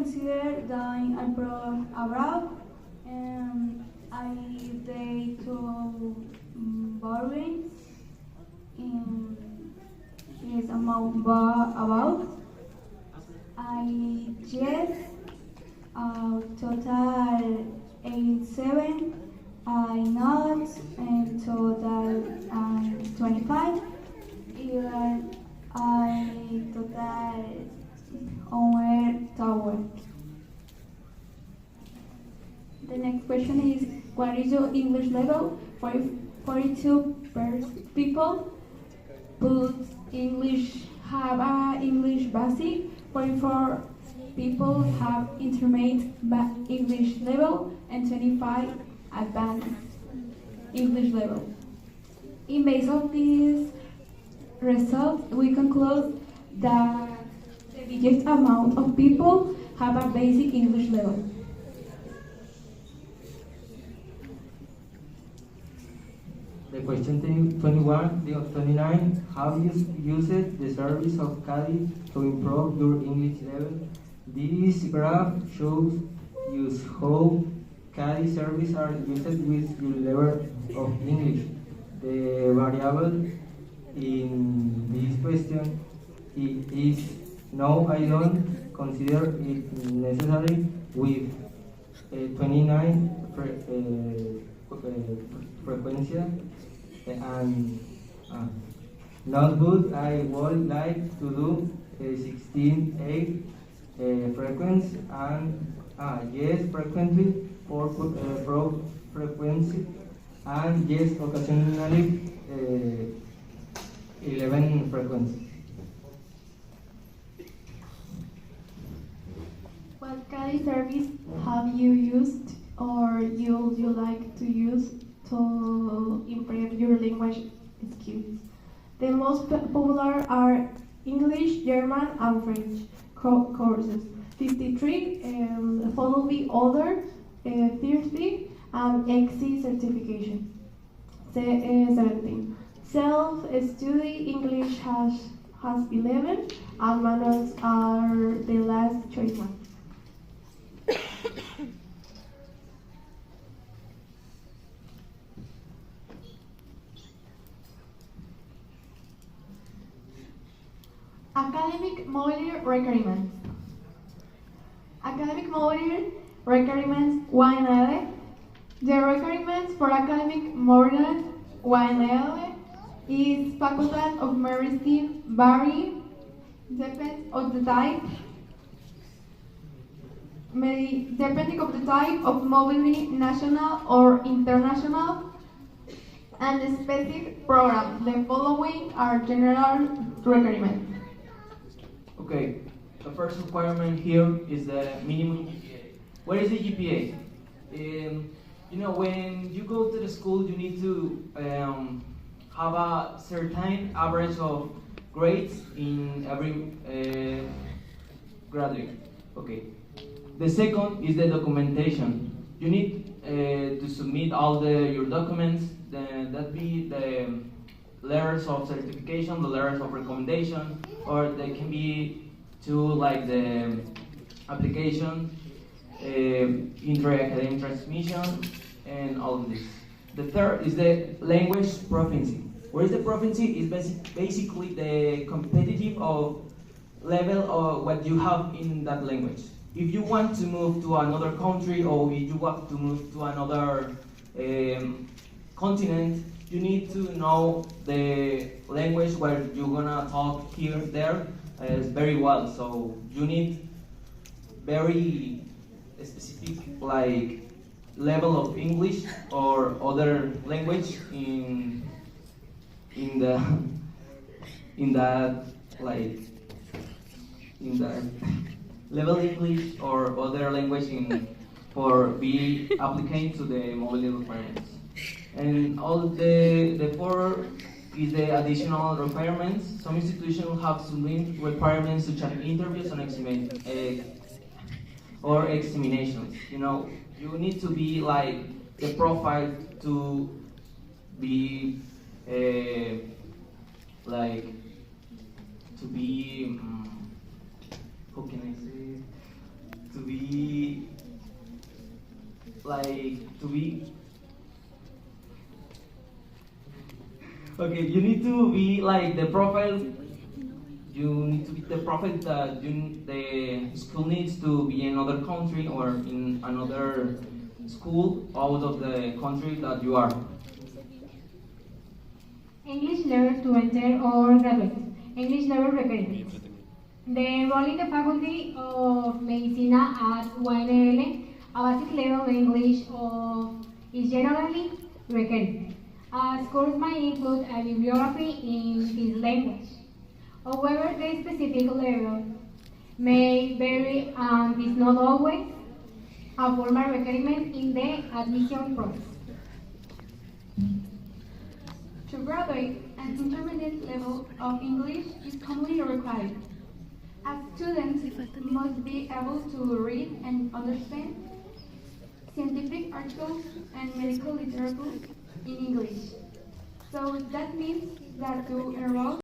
consider going abroad, and I they to boring in is about I yes total 87 I not and total 25 even I total on tower. The next question is, what is your English level? 42 people put English have a English basic. 44 people have intermediate English level, and 25 advanced English level. In base of this result, we conclude that the biggest amount of people have a basic English level. The question 29, have you used the service of CADI to improve your English level? This graph shows you how CADI services are used with your level of English. The variable in this question is no, I don't consider it necessary with 29 frequency and not good. I would like to do 16.8 frequency and yes frequently for frequency and yes occasionally 11 frequency. What kind of service have you used or you like to use to improve your language skills? The most popular are English, German, and French courses. 53, followed by other 30, and XC certification. 17. Self-study English has 11, and manuals are the last choice one. Academic mobility requirements. Academic mobility requirements 1L. The requirements for academic mobility 1L is faculty of medicine vary, depends of the type. Depending of the type of mobility, national or international, and the specific program. The following are general requirements. Okay, the first requirement here is the minimum GPA. What is the GPA? When you go to the school, you need to have a certain average of grades in every graduate. Okay. The second is the documentation. You need to submit all your documents. That be the letters of certification, the letters of recommendation, or they can be like the application, inter-academic transmission, and all of this. The third is the language proficiency. What is the proficiency? Is basically the competitive level of what you have in that language. If you want to move to another country, or if you want to move to another continent, you need to know the language where you're gonna talk here, there, very well. So you need very specific level of English or other language in that level English or other language for be applicant to the mobility requirements. And all the four is the additional requirements. Some institutions have some requirements such as interviews and examinations. You need to be like the profile to be how can I say? to be to be okay. You need to be like the profile. You need to be the profile that the school needs to be in another country or in another school out of the country that you are. English level to enter or graduate. English level requirements. The role in the faculty of Medicina at UNL, a basic level of English is generally required. As course might include a bibliography in this language. However, the specific level may vary and is not always a formal requirement in the admission process. To graduate, an intermediate level of English is commonly required, as students must be able to read and understand scientific articles and medical literature in English. So that means that to enroll